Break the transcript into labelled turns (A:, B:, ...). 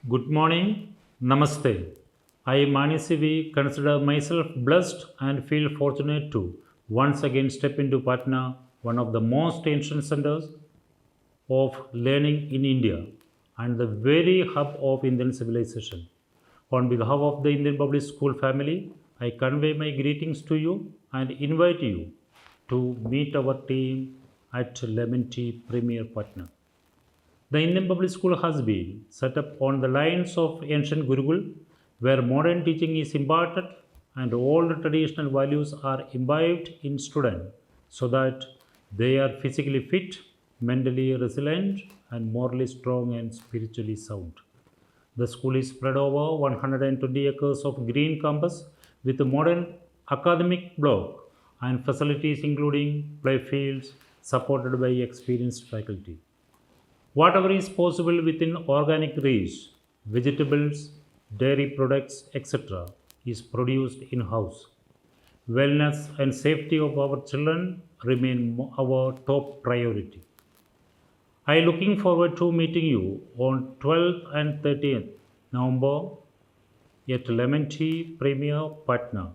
A: Good morning, Namaste. I, 𝗟𝗏𝗺 consider myself blessed and feel fortunate to once again step into Patna, one of the most ancient centers of learning in India and the very hub of Indian civilization. On behalf of the Indian Public School family, I convey my greetings to you and invite you to meet our team at 𝗟𝗏𝗺 Premier Patna. The Indian public school has been set up on the lines of ancient Gurukul, where modern teaching is imparted and all the traditional values are imbibed in students so that they are physically fit, mentally resilient, and morally strong and spiritually sound. The school is spread over 120 acres of green campus with a modern academic block and facilities including play fields supported by experienced faculty. Whatever is possible within organic reach, vegetables, dairy products, etc., is produced in house. Wellness and safety of our children remain our top priority. I am looking forward to meeting you on 12th and 13th November at 𝗟𝗏𝗺 Premier Patna.